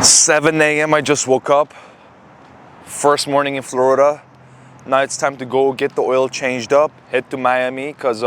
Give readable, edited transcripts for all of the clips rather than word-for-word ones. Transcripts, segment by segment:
7 a.m. I just woke up. First morning in Florida. Now it's time to go get the oil changed up, head to Miami, because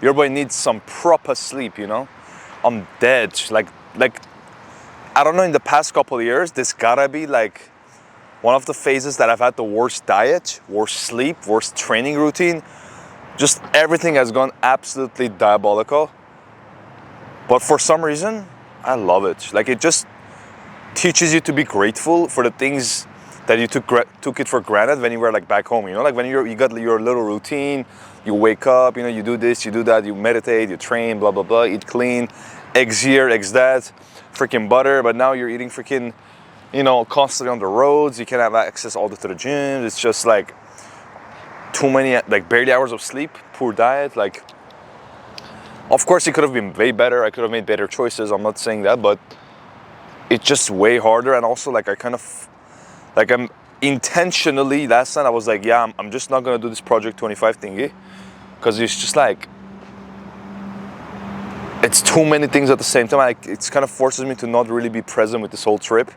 your boy needs some proper sleep, you know? I'm dead. Like I don't know, in the past couple of years, this gotta be like one of the phases that I've had the worst diet, worst sleep, worst training routine. Just everything has gone absolutely diabolical. But for some reason, I love it. Like, it just teaches you to be grateful for the things that you took it for granted when you were like back home, you know? Like when you got your little routine, you wake up, you know, you do this, you do that, you meditate, you train, blah, blah, blah, eat clean, eggs here, eggs that, freaking butter. But now you're eating freaking, you know, constantly on the roads. You can't have access all the to the gym. It's just like too many, like barely hours of sleep, poor diet. Like, of course it could have been way better. I could have made better choices. I'm not saying that, but it's just way harder. And also, like, I kind of, like, I'm intentionally, last night I was like, yeah, I'm just not gonna do this Project 25 thingy, because it's just like, it's too many things at the same time. Like, it's kind of forces me to not really be present with this whole trip.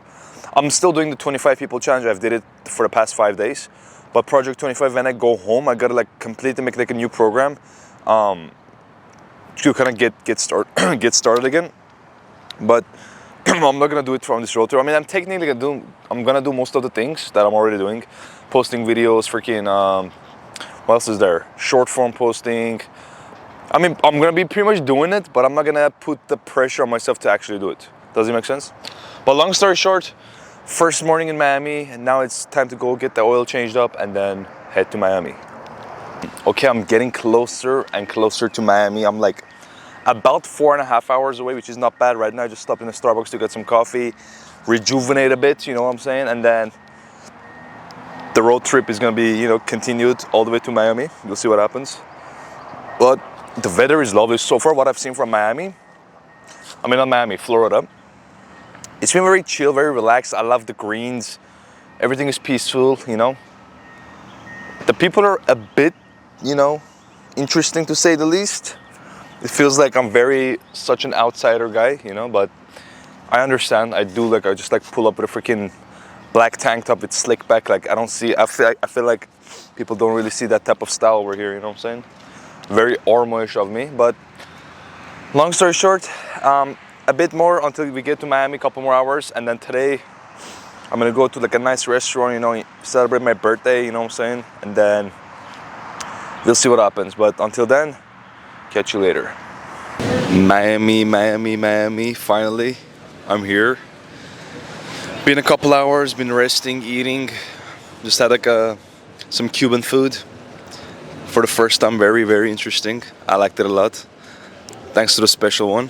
I'm still doing the 25 people challenge. I've did it for the past 5 days, but Project 25, when I go home, I gotta like completely make like a new program to kind of get started again. But I'm not gonna do it from this road trip. I mean, I'm technically gonna do most of the things that I'm already doing, posting videos, freaking what else is there? Short form posting. I mean, I'm gonna be pretty much doing it, but I'm not gonna put the pressure on myself to actually do it. Does it make sense? But long story short, first morning in Miami, and now it's time to go get the oil changed up and then head to Miami. Okay, I'm getting closer and closer to Miami. I'm like about 4.5 hours away, which is not bad. Right now I just stopped in a Starbucks to get some coffee, rejuvenate a bit, you know what I'm saying? And then the road trip is gonna be, you know, continued all the way to Miami. We'll see what happens. But the weather is lovely. So far, what I've seen from Miami, I mean, not Miami, Florida, it's been very chill, very relaxed. I love the greens. Everything is peaceful, you know. The people are a bit, you know, interesting to say the least. It feels like I'm such an outsider guy, you know, but I understand. I just like pull up with a freaking black tank top with slick back. Like, I feel like people don't really see that type of style over here, you know what I'm saying? Very Ormo-ish of me. But long story short, a bit more until we get to Miami, a couple more hours. And then today, I'm gonna go to like a nice restaurant, you know, celebrate my birthday, you know what I'm saying? And then we'll see what happens. But until then, catch you later. Miami, finally, I'm here. Been a couple hours, been resting, eating. Just had like some Cuban food for the first time. Very, very interesting. I liked it a lot. Thanks to the special one.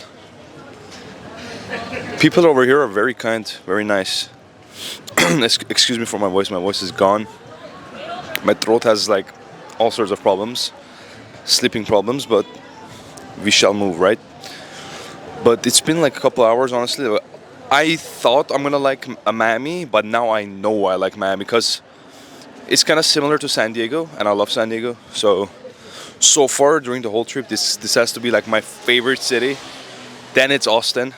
People over here are very kind, very nice. Excuse me for my voice is gone. My throat has like all sorts of problems, sleeping problems, but we shall move, right? But it's been like a couple hours, honestly. I thought I'm gonna like Miami, but now I know I like Miami because it's kind of similar to San Diego, and I love San Diego. So far during the whole trip, this has to be like my favorite city. Then it's Austin.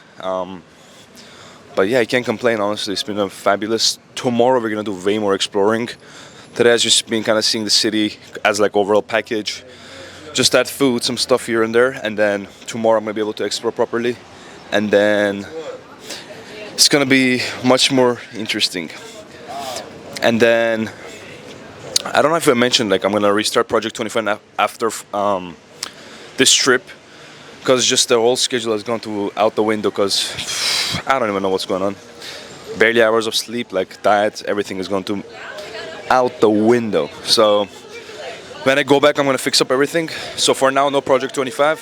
But yeah, I can't complain, honestly. It's been a fabulous. Tomorrow we're gonna do way more exploring. Today has just been kind of seeing the city as like overall package. Just add food, some stuff here and there, and then tomorrow I'm gonna be able to explore properly. And then it's gonna be much more interesting. And then I don't know if I mentioned, like, I'm gonna restart Project 25 after this trip, because just the whole schedule has gone out the window, because I don't even know what's going on. Barely hours of sleep, like diet, everything is going to out the window. So when I go back, I'm gonna fix up everything. So for now, no Project 25,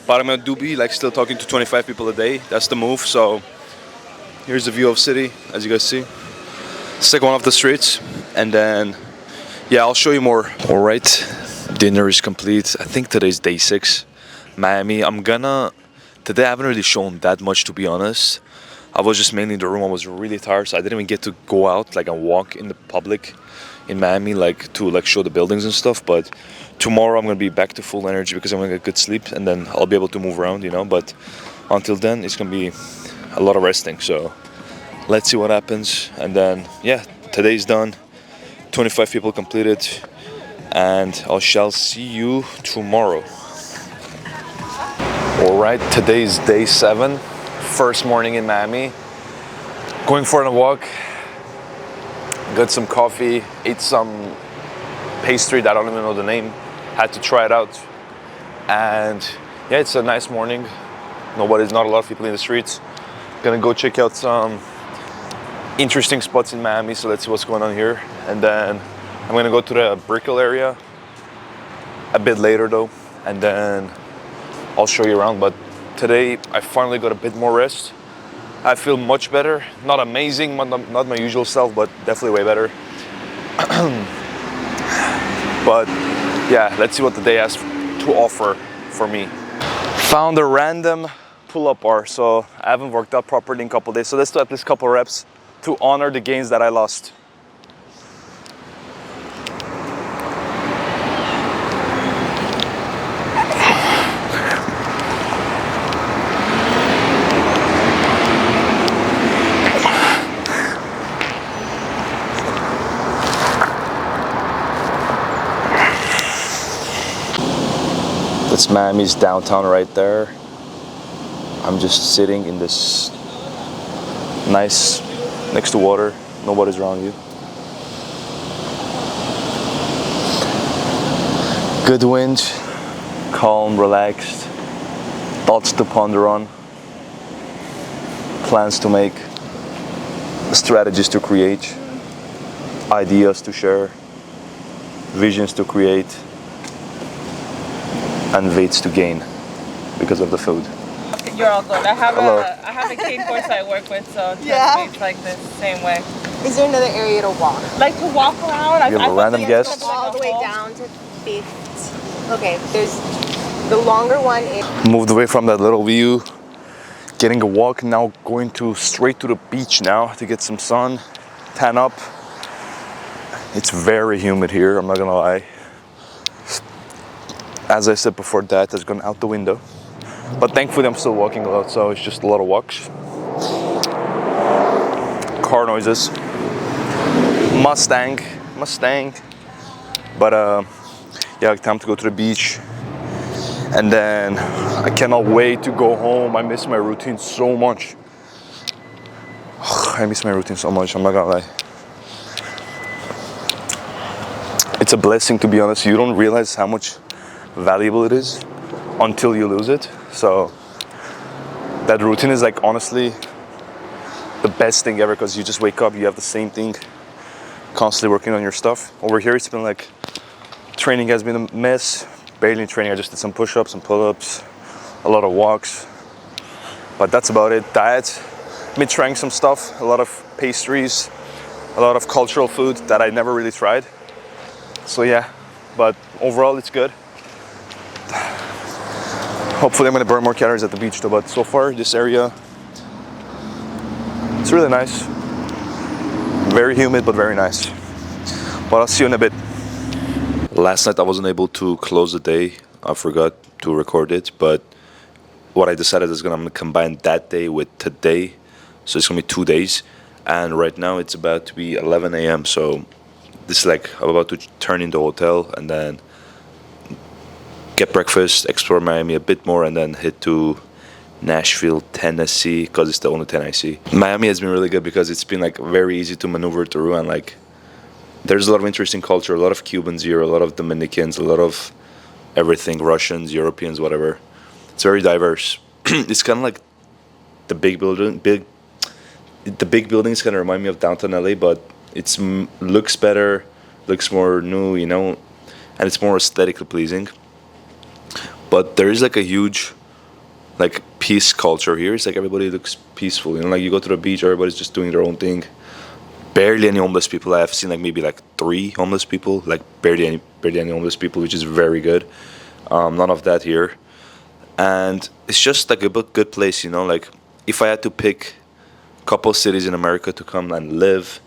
but I'm gonna be like still talking to 25 people a day. That's the move. So here's the view of city, as you guys see. Let's take one of the streets, and then yeah, I'll show you more. All right, dinner is complete. I think today's day 6. Miami. Today I haven't really shown that much, to be honest. I was just mainly in the room. I was really tired, so I didn't even get to go out like and walk in the public in Miami, like to like show the buildings and stuff. But tomorrow I'm gonna be back to full energy because I'm gonna get good sleep, and then I'll be able to move around, you know. But until then, it's gonna be a lot of resting. So Let's see what happens. And then, yeah, today's done. 25 people completed. And I shall see you tomorrow. All right, today's day 7. First morning in Miami. Going for a walk. Got some coffee. Ate some pastry that I don't even know the name. Had to try it out. And yeah, it's a nice morning. Not a lot of people in the streets. Gonna go check out some interesting spots in Miami, so let's see what's going on here. And then I'm gonna go to the Brickell area a bit later though, and then I'll show you around. But today I finally got a bit more rest. I feel much better. Not amazing, not my usual self, but definitely way better. But yeah, let's see what the day has to offer for me. Found a random pull-up bar, so I haven't worked out properly in a couple days. So let's do at least a couple reps to honor the gains that I lost. That's Miami's downtown right there. I'm just sitting in this nice, next to water, nobody's around you. Good wind, calm, relaxed, thoughts to ponder on, plans to make, strategies to create, ideas to share, visions to create, and weights to gain because of the food. You're all good. I have a cane horse I work with, so it's like the same way. Is there another area to walk? Like to walk around. You have a random guest? All the way down to 5th. Okay, there's the longer one. Moved away from that little view, getting a walk. Now going straight to the beach now to get some sun, tan up. It's very humid here, I'm not gonna lie. As I said before, that has gone out the window. But thankfully I'm still walking a lot, so it's just a lot of walks. Car noises. Mustang. But yeah, time to go to the beach. And then I cannot wait to go home. I miss my routine so much. I miss my routine so much, I'm not gonna lie. It's a blessing, to be honest. You don't realize how much valuable it is until you lose it. So that routine is like honestly the best thing ever, because you just wake up, you have the same thing, constantly working on your stuff. Over here it's been like, training has been a mess. Barely training, I just did some push-ups, some pull-ups, a lot of walks, but that's about it. Diet, been trying some stuff, a lot of pastries, a lot of cultural food that I never really tried. So yeah, but overall it's good. Hopefully I'm gonna burn more calories at the beach though, but so far this area, it's really nice. Very humid, but very nice. But I'll see you in a bit. Last night I wasn't able to close the day. I forgot to record it, but what I decided is I'm gonna combine that day with today. So it's gonna be 2 days. And right now it's about to be 11 a.m. So this is like, I'm about to turn in the hotel and then get breakfast, explore Miami a bit more, and then head to Nashville, Tennessee, because it's the only town I see. Miami has been really good because it's been like very easy to maneuver through, and like there's a lot of interesting culture, a lot of Cubans here, a lot of Dominicans, a lot of everything, Russians, Europeans, whatever. It's very diverse. It's kind of like the big buildings kind of remind me of downtown LA, but it's looks better, looks more new, you know, and it's more aesthetically pleasing. But there is like a huge like peace culture here. It's like everybody looks peaceful, you know, like you go to the beach, everybody's just doing their own thing. Barely any homeless people. I've seen like maybe like 3 homeless people, like barely any homeless people, which is very good. None of that here. And it's just like a good place, you know, like if I had to pick a couple cities in America to come and live,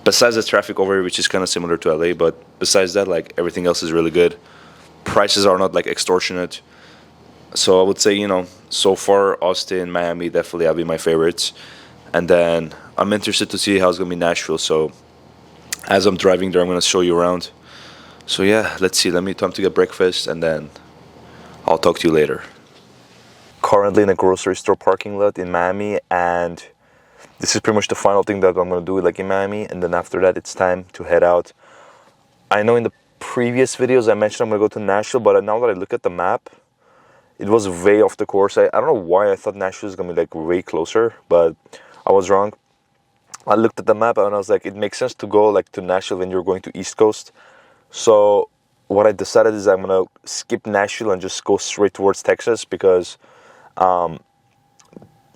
besides the traffic over here, which is kind of similar to LA, but besides that, like everything else is really good. Prices are not like extortionate. So I would say, you know, so far Austin, Miami definitely have been my favorites. And then I'm interested to see how it's gonna be Nashville. So as I'm driving there, I'm gonna show you around. So yeah, let's see. Let me time to get breakfast, and then I'll talk to you later. Currently in a grocery store parking lot in Miami, and this is pretty much the final thing that I'm gonna do like in Miami, and then after that it's time to head out. I know in the previous videos I mentioned I'm gonna go to Nashville, but now that I look at the map, it was way off the course. I don't know why I thought Nashville was gonna be like way closer, but I was wrong. I looked at the map and I was like, it makes sense to go like to Nashville when you're going to East Coast. So what I decided is I'm gonna skip Nashville and just go straight towards Texas, because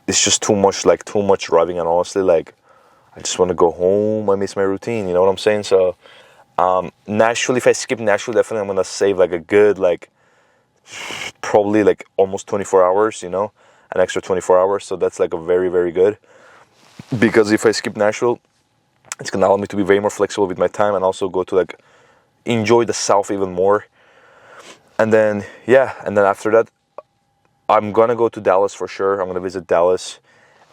it's just too much driving, and honestly, like, I just want to go home. I miss my routine, you know what I'm saying? So Nashville, if I skip Nashville, definitely I'm gonna save like a good like probably like almost 24 hours, you know, an extra 24 hours. So that's like a very, very good, because if I skip Nashville, it's gonna allow me to be way more flexible with my time, and also go to like enjoy the South even more. And then after that, I'm gonna go to Dallas for sure. I'm gonna visit Dallas.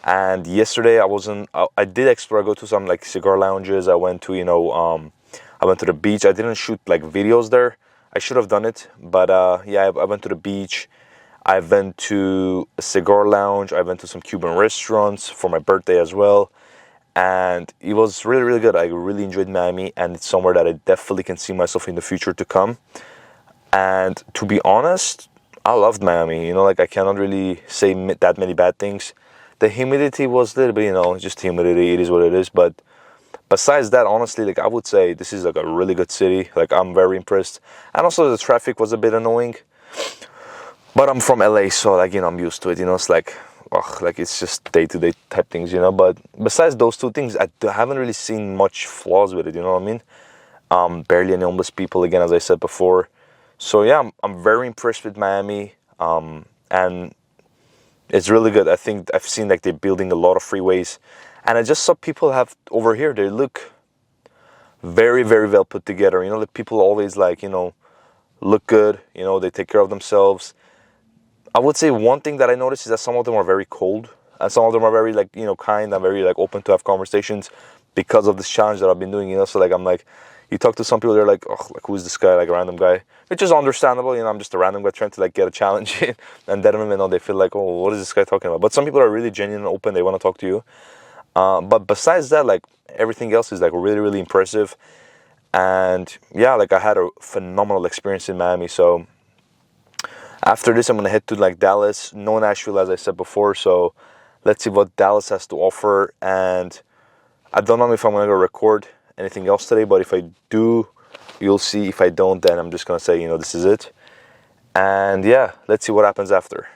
And yesterday I did explore. I go to some like cigar lounges. I went to I went to the beach. I didn't shoot like videos there. I should have done it, but I went to the beach. I went to a cigar lounge. I went to some Cuban restaurants for my birthday as well, and it was really, really good. I really enjoyed Miami, and it's somewhere that I definitely can see myself in the future to come. And to be honest, I loved Miami. You know, like, I cannot really say that many bad things. The humidity was a little bit, just humidity. It is what it is. But besides that, honestly, like, I would say this is like a really good city. Like, I'm very impressed. And also the traffic was a bit annoying. But I'm from LA, so like, I'm used to it. It's like, it's just day-to-day type things, But besides those two things, I haven't really seen much flaws with it. You know what I mean? Barely any homeless people, again, as I said before. So yeah, I'm very impressed with Miami, and it's really good. I think I've seen like they're building a lot of freeways, and I just saw people have over here. They look very, very well put together. The people always like look good. They take care of themselves. I would say one thing that I noticed is that some of them are very cold, and some of them are very like kind and very like open to have conversations because of this challenge that I've been doing. So like I'm like. You talk to some people, they're like, oh, like, who's this guy, like a random guy, which is understandable. I'm just a random guy trying to like get a challenge in, and then they feel like, oh, what is this guy talking about? But some people are really genuine and open, they want to talk to you. But besides that, like, everything else is like really, really impressive. And yeah, like, I had a phenomenal experience in Miami. So after this, I'm gonna head to like Dallas, no Nashville, as I said before. So let's see what Dallas has to offer. And I don't know if I'm gonna go record anything else today, but if I do, you'll see. If I don't, then I'm just gonna say, this is it. And yeah, let's see what happens after.